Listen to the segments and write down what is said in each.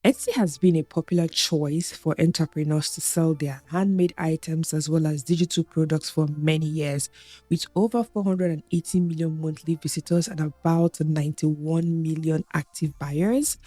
Etsy has been a popular choice for entrepreneurs to sell their handmade items as well as digital products for many years. With over 480 million monthly visitors and about 91 million active buyers,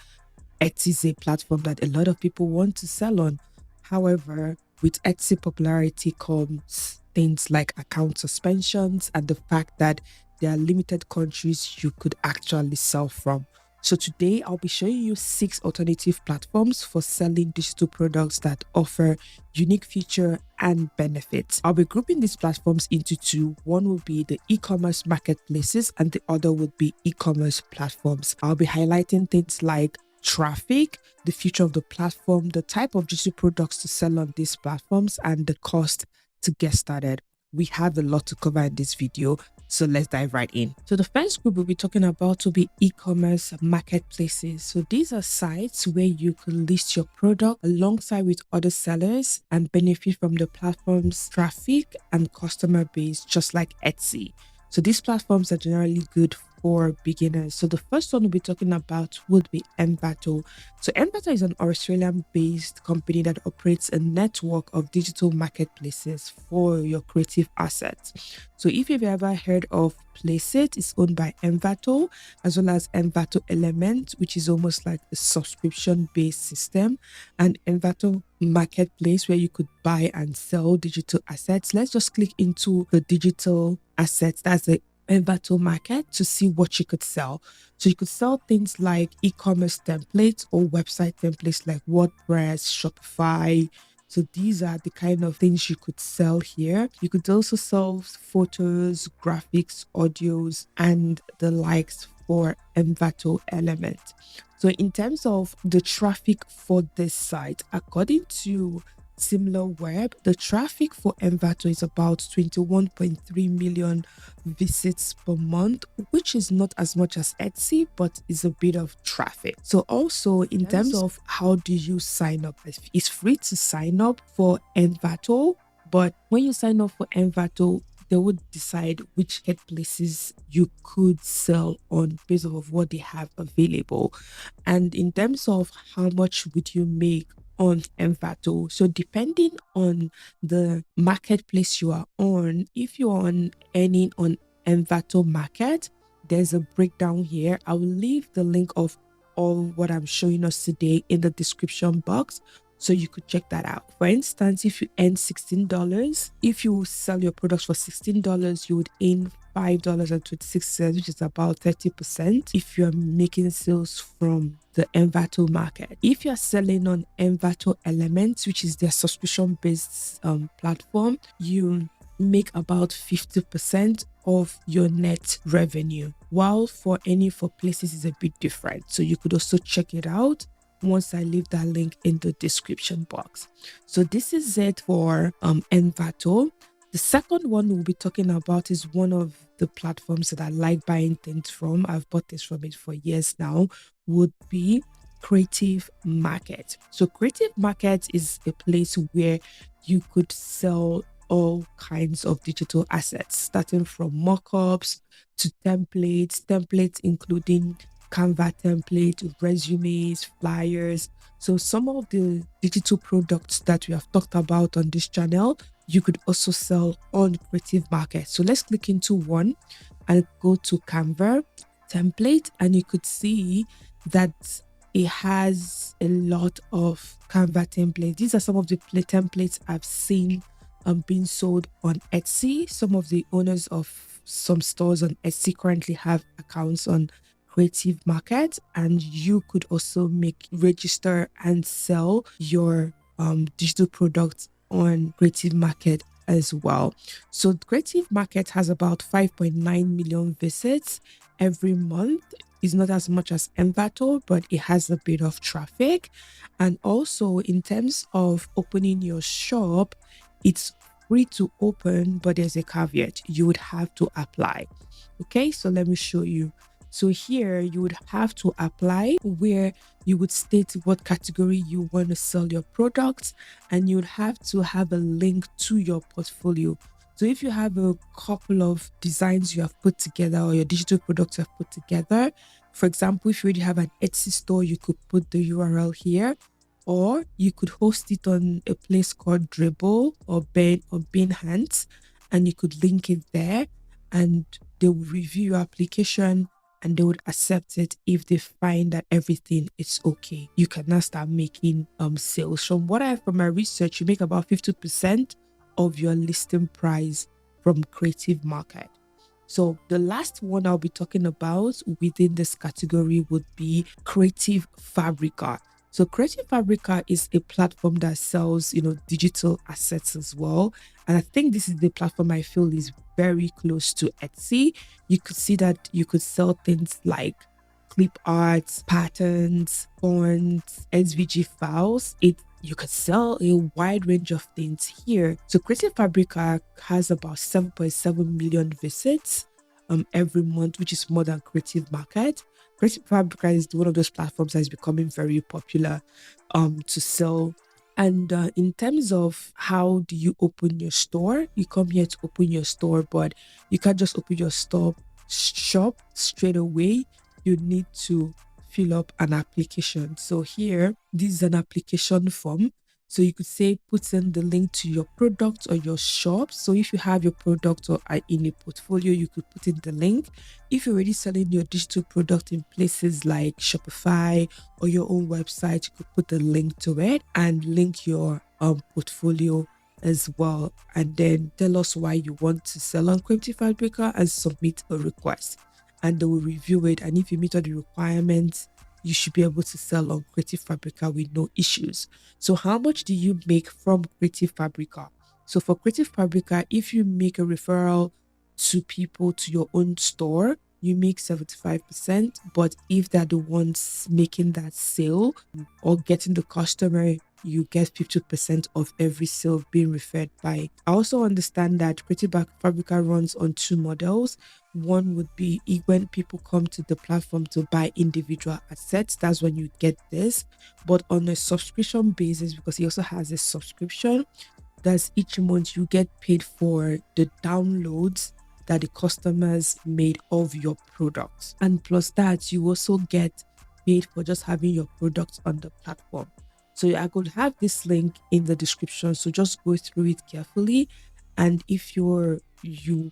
Etsy is a platform that a lot of people want to sell on. However, with Etsy popularity comes things like account suspensions and the fact that there are limited countries you could actually sell from. So today I'll be showing you 6 alternative platforms for selling digital products that offer unique feature and benefits. I'll be grouping these platforms into two. One will be the e-commerce marketplaces and the other would be e-commerce platforms. I'll be highlighting things like traffic, the future of the platform, the type of digital products to sell on these platforms, and the cost to get started. We have a lot to cover in this video, so let's dive right in. So the first group we'll be talking about will be e-commerce marketplaces. So these are sites where you can list your product alongside with other sellers and benefit from the platform's traffic and customer base, just like Etsy. So these platforms are generally good for beginners. So the first one we'll be talking about would be Envato. So Envato is an Australian-based company that operates a network of digital marketplaces for your creative assets. So if you've ever heard of Placeit, it's owned by Envato, as well as Envato Element, which is almost like a subscription-based system, and Envato Marketplace, where you could buy and sell digital assets. Let's just click into the digital assets. That's the Envato market to see what you could sell. So you could sell things like e-commerce templates or website templates like WordPress, Shopify. So these are the kind of things you could sell here. You could also sell photos, graphics, audios, and the likes for Envato Element. So in terms of the traffic for this site, according to SimilarWeb, the traffic for Envato is about 21.3 million visits per month, which is not as much as Etsy, but is a bit of traffic. So also in terms of how do you sign up, it's free to sign up for Envato, but when you sign up for Envato, they would decide which marketplaces you could sell on based off of what they have available. And in terms of how much would you make on Envato, so depending on the marketplace you are on, if you're on earning on Envato market, there's a breakdown here. I will leave the link of all what I'm showing us today in the description box, so you could check that out. For instance, if you earn $16, if you sell your products for $16, you would earn $5.26, which is about 30% if you're making sales from the Envato market. If you're selling on Envato Elements, which is their subscription-based platform, you make about 50% of your net revenue, while for Places is a bit different. So you could also check it out once I leave that link in the description box. So this is it for Envato. The second one we'll be talking about is one of the platforms that I like buying things from. I've bought this from it for years now, would be Creative Market. So Creative Market is a place where you could sell all kinds of digital assets, starting from mockups to templates including Canva template, resumes, flyers. So some of the digital products that we have talked about on this channel, you could also sell on Creative Market. So let's click into one and go to Canva template, and you could see that it has a lot of Canva templates. These are some of the templates I've seen being sold on Etsy. Some of the owners of some stores on Etsy currently have accounts on Creative Market, and you could also register and sell your digital products on Creative Market as well. So Creative Market has about 5.9 million visits every month. It's not as much as Envato, but it has a bit of traffic. And also in terms of opening your shop, it's free to open, but there's a caveat. You would have to apply. Okay, so let me show you. So here you would have to apply, where you would state what category you want to sell your products, and you would have to have a link to your portfolio. So if you have a couple of designs you have put together or your digital products you have put together, For example, if you already have an Etsy store, you could put the URL here, or you could host it on a place called Dribble or Behance, and you could link it there, and they will review your application and they would accept it if they find that everything is okay. You can now start making sales. From what I have from my research, you make about 50% of your listing price from Creative Market. So the last one I'll be talking about within this category would be Creative Fabrica. So Creative Fabrica is a platform that sells, digital assets as well. And I think this is the platform I feel is very close to Etsy. You could see that you could sell things like clip arts, patterns, fonts, SVG files. You could sell a wide range of things here. So Creative Fabrica has about 7.7 million visits every month, which is more than Creative Market. Creative Fabrica is one of those platforms that is becoming very popular to sell. And in terms of how do you open your store, you come here to open your store, but you can't just open your shop straight away. You need to fill up an application. So here, this is an application form. So you could say put in the link to your product or your shop. So if you have your product or in a portfolio, you could put in the link. If you're already selling your digital product in places like Shopify or your own website, you could put the link to it and link your portfolio as well. And then tell us why you want to sell on Creative Fabrica and submit a request. And they will review it. And if you meet all the requirements, you should be able to sell on Creative Fabrica with no issues. So how much do you make from Creative Fabrica? So for Creative Fabrica, if you make a referral to people to your own store, you make 75%. But if they're the ones making that sale or getting the customer, you get 50% of every sale being referred by. I also understand that Creative Fabrica runs on two models. One would be when people come to the platform to buy individual assets, that's when you get this. But on a subscription basis, because he also has a subscription, that's each month you get paid for the downloads that the customers made of your products. And plus that, you also get paid for just having your products on the platform. So I could have this link in the description. So just go through it carefully. And if you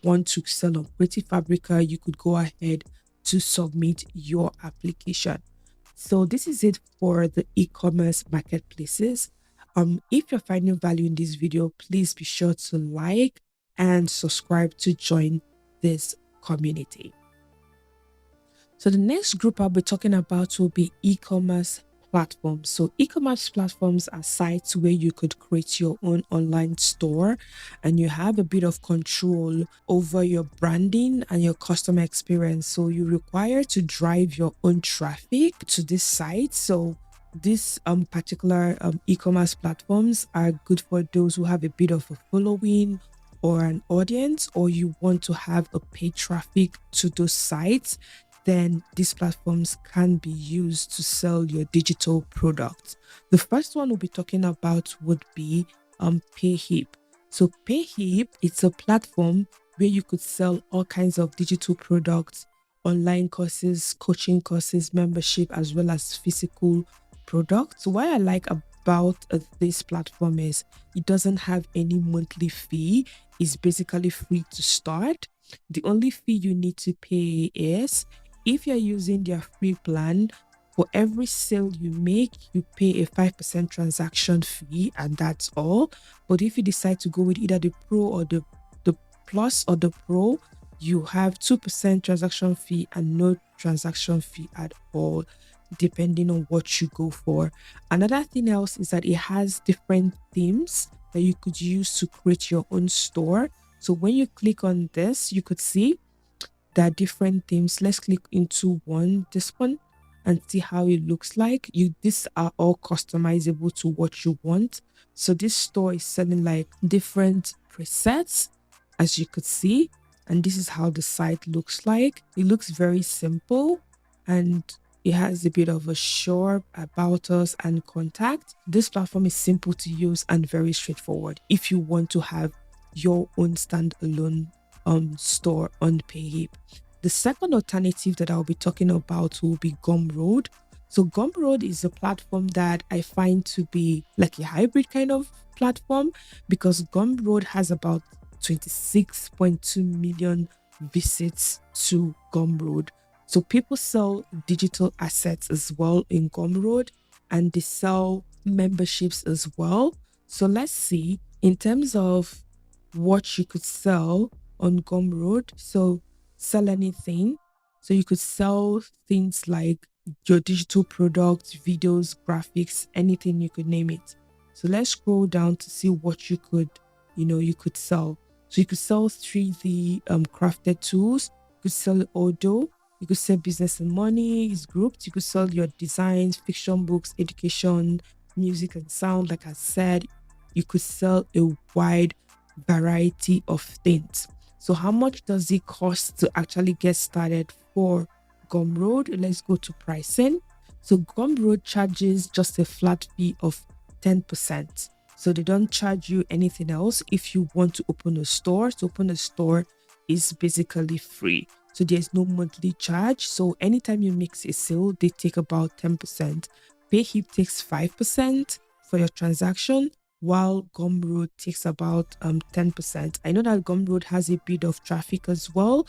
want to sell on Creative Fabrica, you could go ahead to submit your application. So this is it for the e-commerce marketplaces. If you're finding value in this video, please be sure to like and subscribe to join this community. So the next group I'll be talking about will be e-commerce platforms. So e-commerce platforms are sites where you could create your own online store and you have a bit of control over your branding and your customer experience. So you require to drive your own traffic to this site. So these particular e-commerce platforms are good for those who have a bit of a following or an audience, or you want to have a paid traffic to those sites. Then these platforms can be used to sell your digital products. The first one we'll be talking about would be Payhip. So Payhip, it's a platform where you could sell all kinds of digital products, online courses, coaching courses, membership, as well as physical products. What I like about this platform is it doesn't have any monthly fee. It's basically free to start. The only fee you need to pay is if you're using their free plan, for every sale you make, you pay a 5% transaction fee, and that's all. But if you decide to go with either the Pro or the Plus or the Pro, you have 2% transaction fee and no transaction fee at all, depending on what you go for. Another thing else is that it has different themes that you could use to create your own store. So when you click on this, you could see there are different themes. Let's click into this one, and see how it looks like. These are all customizable to what you want. So this store is selling like different presets, as you could see, and this is how the site looks like. It looks very simple, and it has a bit of a short about us and contact. This platform is simple to use and very straightforward if you want to have your own standalone store on Payhip. The second alternative that I'll be talking about will be Gumroad. So Gumroad is a platform that I find to be like a hybrid kind of platform, because Gumroad has about 26.2 million visits to Gumroad. So people sell digital assets as well in Gumroad, and they sell memberships as well. So let's see in terms of what you could sell on Gumroad. So sell anything. So you could sell things like your digital products, videos, graphics, anything you could name it. So let's scroll down to see what you could sell. So you could sell 3D crafted tools, you could sell audio, you could sell business and money is grouped, you could sell your designs, fiction books, education, music and sound, like I said, you could sell a wide variety of things. So how much does it cost to actually get started for Gumroad? Let's go to pricing. So Gumroad charges just a flat fee of 10%. So they don't charge you anything else. If you want to open a store, to open a store is basically free. So there's no monthly charge. So anytime you mix a sale, they take about 10%. Payhip takes 5% for your transaction, while Gumroad takes about 10%. I know that Gumroad has a bit of traffic as well,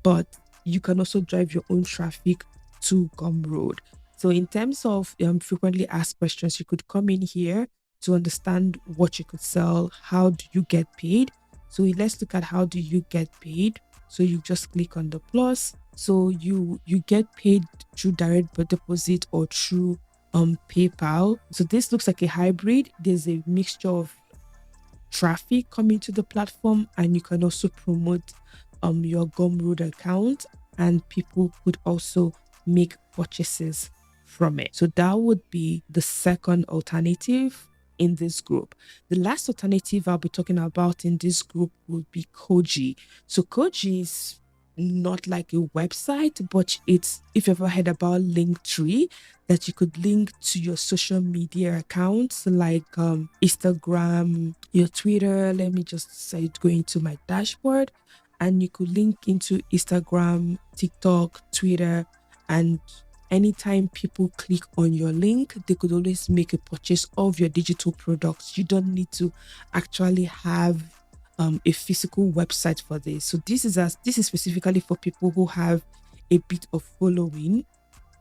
but you can also drive your own traffic to Gumroad. So in terms of frequently asked questions, you could come in here to understand what you could sell. How do you get paid? So let's look at how do you get paid. So you just click on the plus. So you get paid through direct deposit or through PayPal. So this looks like a hybrid. There's a mixture of traffic coming to the platform, and you can also promote your Gumroad account, and people could also make purchases from it. So that would be the second alternative in this group. The last alternative I'll be talking about in this group would be Koji. So Koji is not like a website, but it's, if you've ever heard about Linktree, that you could link to your social media accounts like Instagram, your Twitter. Let me just say it, going to my dashboard, and you could link into Instagram, TikTok, Twitter, and anytime people click on your link, they could always make a purchase of your digital products. You don't need to actually have a physical website for this. So this is specifically for people who have a bit of following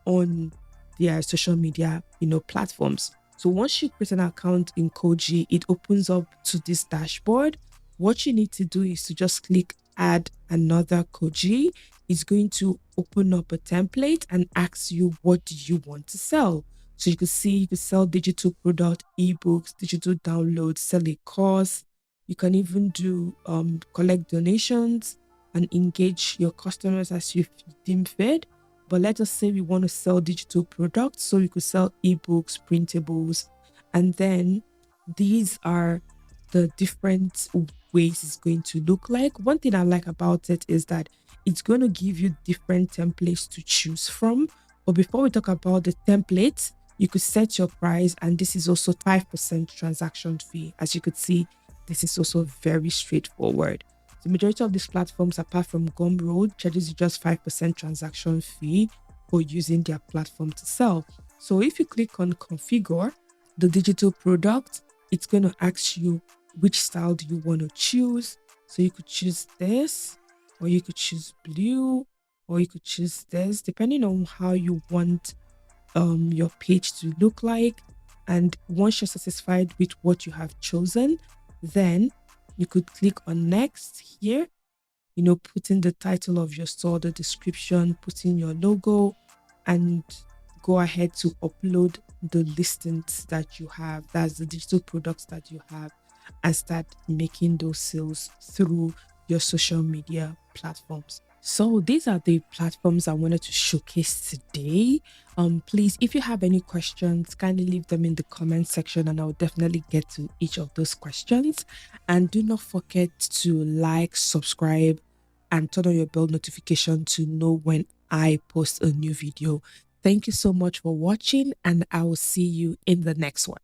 on their social media platforms. So once you create an account in Koji, it opens up to this dashboard. What you need to do is to just click add another Koji. It's going to open up a template and ask you, what do you want to sell? So you can see you can sell digital product, ebooks, digital downloads, sell a course. You can even do collect donations and engage your customers as you deem fit. But let us say we want to sell digital products, so you could sell ebooks, printables, and then these are the different ways it's going to look like. One thing I like about it is that it's going to give you different templates to choose from. But before we talk about the templates, you could set your price, and this is also 5% transaction fee. As you could see, this is also very straightforward. The majority of these platforms, apart from Gumroad, charges you just 5% transaction fee for using their platform to sell. So if you click on configure the digital product, it's going to ask you which style do you want to choose. So you could choose this, or you could choose blue, or you could choose this, depending on how you want your page to look like. And once you're satisfied with what you have chosen, then you could click on next here, put in the title of your store, the description, put in your logo, and go ahead to upload the listings that you have, that's the digital products that you have, and start making those sales through your social media platforms. So these are the platforms I wanted to showcase today. Please, if you have any questions, kindly leave them in the comment section, and I'll definitely get to each of those questions. And do not forget to like, subscribe, and turn on your bell notification to know when I post a new video. Thank you so much for watching, and I will see you in the next one.